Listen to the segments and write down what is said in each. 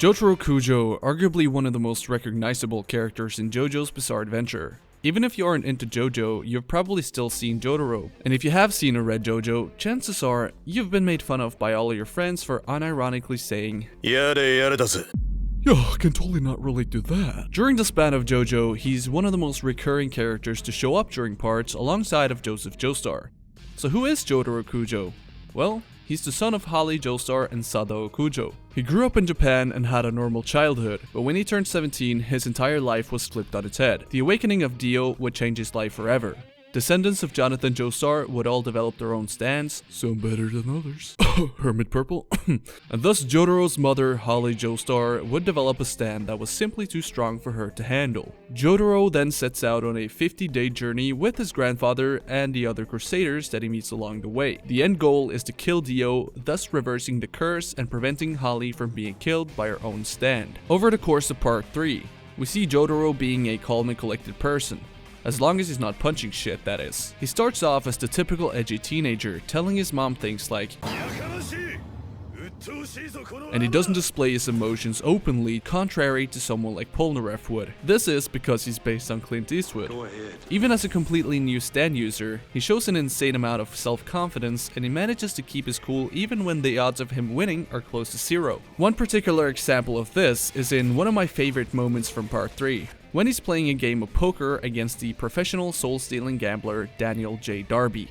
Jotaro Kujo, arguably one of the most recognizable characters in JoJo's Bizarre Adventure. Even if you aren't into JoJo, you've probably still seen Jotaro. And if you have seen or read JoJo, chances are you've been made fun of by all of your friends for unironically saying, "Yeah, I can totally not relate to that." During the span of JoJo, he's one of the most recurring characters to show up during parts alongside of Joseph Joestar. So who is Jotaro Kujo? Well, he's the son of Holly Joestar and Sadao Kujo. He grew up in Japan and had a normal childhood, but when he turned 17, his entire life was flipped on its head. The awakening of Dio would change his life forever. Descendants of Jonathan Joestar would all develop their own stands, some better than others. Hermit purple. And thus Jotaro's mother, Holly Joestar, would develop a stand that was simply too strong for her to handle. Jotaro then sets out on a 50-day journey with his grandfather and the other Crusaders that he meets along the way. The end goal is to kill Dio, thus reversing the curse and preventing Holly from being killed by her own stand. Over the course of part 3, we see Jotaro being a calm and collected person. As long as he's not punching shit, that is. He starts off as the typical edgy teenager, telling his mom things like, and he doesn't display his emotions openly, contrary to someone like Polnareff would. This is because he's based on Clint Eastwood. Even as a completely new stand user, he shows an insane amount of self-confidence, and he manages to keep his cool even when the odds of him winning are close to zero. One particular example of this is in one of my favorite moments from part 3. When he's playing a game of poker against the professional soul-stealing gambler Daniel J. Darby.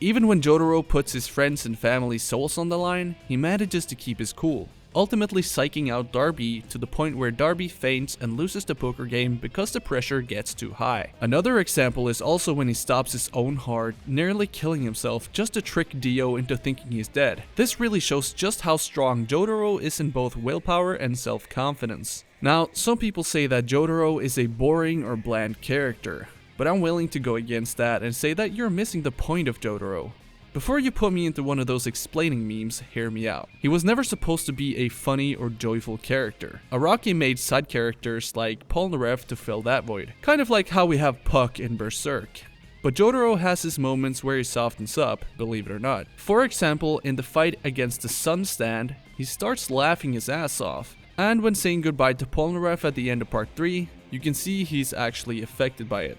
Even when Jotaro puts his friends and family's souls on the line, he manages to keep his cool, ultimately psyching out Darby to the point where Darby faints and loses the poker game because the pressure gets too high. Another example is also when he stops his own heart, nearly killing himself just to trick Dio into thinking he's dead. This really shows just how strong Jotaro is in both willpower and self-confidence. Now, some people say that Jotaro is a boring or bland character, but I'm willing to go against that and say that you're missing the point of Jotaro. Before you put me into one of those explaining memes, hear me out. He was never supposed to be a funny or joyful character. Araki made side characters like Polnareff to fill that void, kind of like how we have Puck in Berserk. But Jotaro has his moments where he softens up, believe it or not. For example, in the fight against the Sun Stand, he starts laughing his ass off. And when saying goodbye to Polnareff at the end of part 3, you can see he's actually affected by it.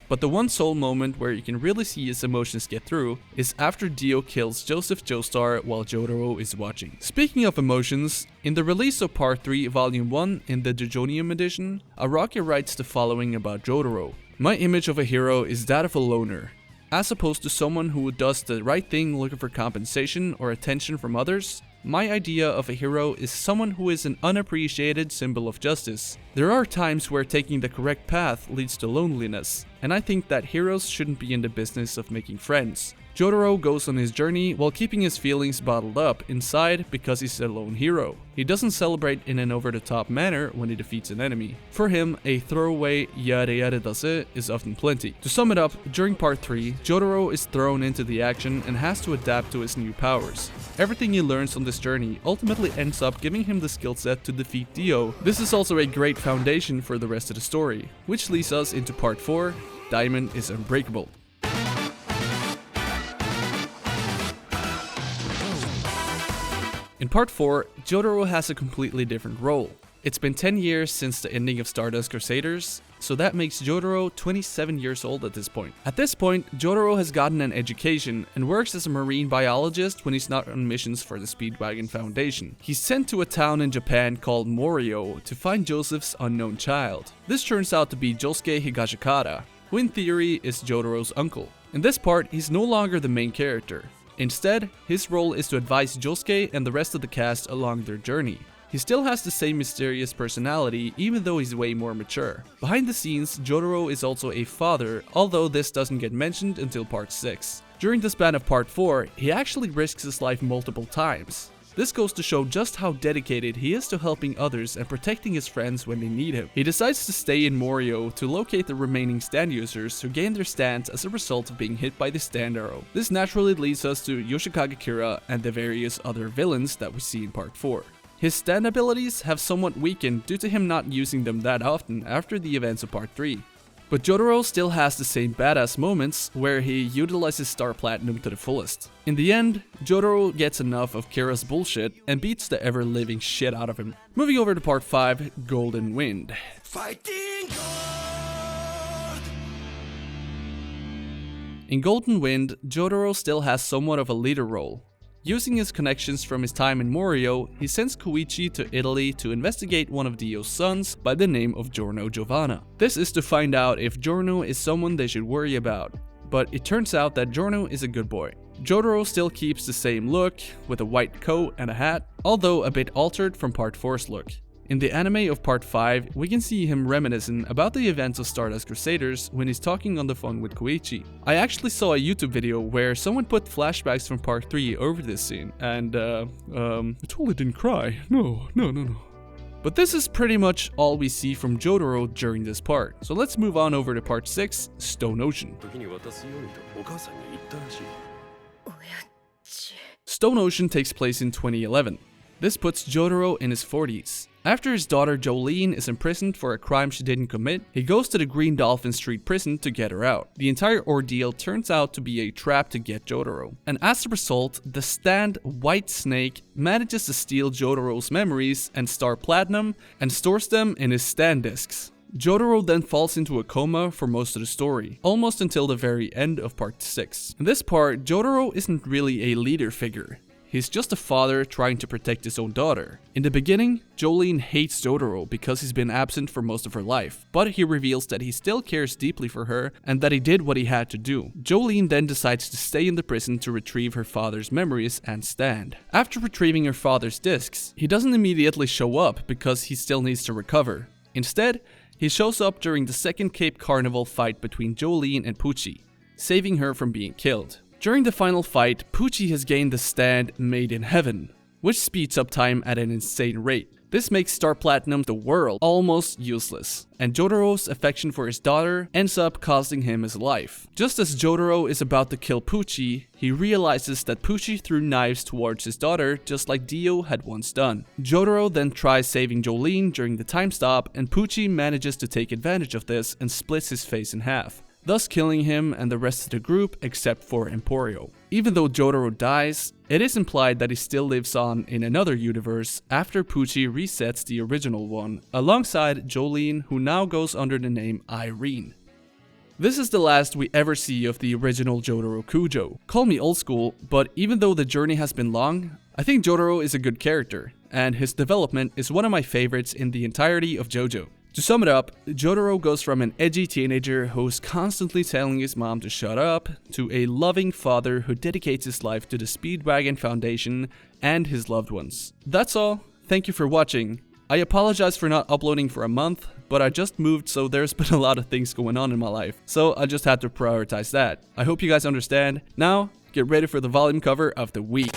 But the one sole moment where you can really see his emotions get through is after Dio kills Joseph Joestar while Jotaro is watching. Speaking of emotions, in the release of Part 3 Volume 1 in the Jojonium edition, Araki writes the following about Jotaro. "My image of a hero is that of a loner. As opposed to someone who does the right thing looking for compensation or attention from others, my idea of a hero is someone who is an unappreciated symbol of justice. There are times where taking the correct path leads to loneliness, and I think that heroes shouldn't be in the business of making friends. Jotaro goes on his journey while keeping his feelings bottled up inside because he's a lone hero. He doesn't celebrate in an over-the-top manner when he defeats an enemy. For him, a throwaway yada yada daze is often plenty." To sum it up, during part 3, Jotaro is thrown into the action and has to adapt to his new powers. Everything he learns on this journey ultimately ends up giving him the skill set to defeat Dio. This is also a great foundation for the rest of the story, which leads us into part 4, Diamond is Unbreakable. In part 4, Jotaro has a completely different role. It's been 10 years since the ending of Stardust Crusaders, so that makes Jotaro 27 years old at this point. At this point, Jotaro has gotten an education and works as a marine biologist when he's not on missions for the Speedwagon Foundation. He's sent to a town in Japan called Morio to find Joseph's unknown child. This turns out to be Josuke Higashikata, who in theory is Jotaro's uncle. In this part, he's no longer the main character. Instead, his role is to advise Josuke and the rest of the cast along their journey. He still has the same mysterious personality, even though he's way more mature. Behind the scenes, Jotaro is also a father, although this doesn't get mentioned until part 6. During the span of part 4, he actually risks his life multiple times. This goes to show just how dedicated he is to helping others and protecting his friends when they need him. He decides to stay in Morio to locate the remaining stand users who gain their stands as a result of being hit by the stand arrow. This naturally leads us to Yoshikage Kira and the various other villains that we see in part 4. His stand abilities have somewhat weakened due to him not using them that often after the events of part 3. But Jotaro still has the same badass moments where he utilizes Star Platinum to the fullest. In the end, Jotaro gets enough of Kira's bullshit and beats the ever-living shit out of him. Moving over to part 5, Golden Wind. Fighting God! In Golden Wind, Jotaro still has somewhat of a leader role. Using his connections from his time in Morio, he sends Koichi to Italy to investigate one of Dio's sons by the name of Giorno Giovanna. This is to find out if Giorno is someone they should worry about, but it turns out that Giorno is a good boy. Jotaro still keeps the same look, with a white coat and a hat, although a bit altered from part 4's look. In the anime of part 5, we can see him reminiscing about the events of Stardust Crusaders when he's talking on the phone with Koichi. I actually saw a YouTube video where someone put flashbacks from part 3 over this scene, and I totally didn't cry. No. But this is pretty much all we see from Jotaro during this part, so let's move on over to part 6, Stone Ocean. Stone Ocean takes place in 2011. This puts Jotaro in his 40s. After his daughter Jolene is imprisoned for a crime she didn't commit, he goes to the Green Dolphin Street prison to get her out. The entire ordeal turns out to be a trap to get Jotaro. And as a result, the stand White Snake manages to steal Jotaro's memories and Star Platinum and stores them in his stand discs. Jotaro then falls into a coma for most of the story, almost until the very end of part 6. In this part, Jotaro isn't really a leader figure. He's just a father trying to protect his own daughter. In the beginning, Jolene hates Jotaro because he's been absent for most of her life, but he reveals that he still cares deeply for her and that he did what he had to do. Jolene then decides to stay in the prison to retrieve her father's memories and stand. After retrieving her father's discs, he doesn't immediately show up because he still needs to recover. Instead, he shows up during the second Cape Carnival fight between Jolene and Pucci, saving her from being killed. During the final fight, Pucci has gained the stand Made in Heaven, which speeds up time at an insane rate. This makes Star Platinum, the world, almost useless, and Jotaro's affection for his daughter ends up costing him his life. Just as Jotaro is about to kill Pucci, he realizes that Pucci threw knives towards his daughter just like Dio had once done. Jotaro then tries saving Jolene during the time stop, and Pucci manages to take advantage of this and splits his face in half, thus killing him and the rest of the group except for Emporio. Even though Jotaro dies, it is implied that he still lives on in another universe after Pucci resets the original one, alongside Jolene, who now goes under the name Irene. This is the last we ever see of the original Jotaro Kujo. Call me old school, but even though the journey has been long, I think Jotaro is a good character, and his development is one of my favorites in the entirety of JoJo. To sum it up, Jotaro goes from an edgy teenager who's constantly telling his mom to shut up, to a loving father who dedicates his life to the Speedwagon Foundation and his loved ones. That's all. Thank you for watching. I apologize for not uploading for a month, but I just moved, so there's been a lot of things going on in my life, so I just had to prioritize that. I hope you guys understand. Now, get ready for the volume cover of the week.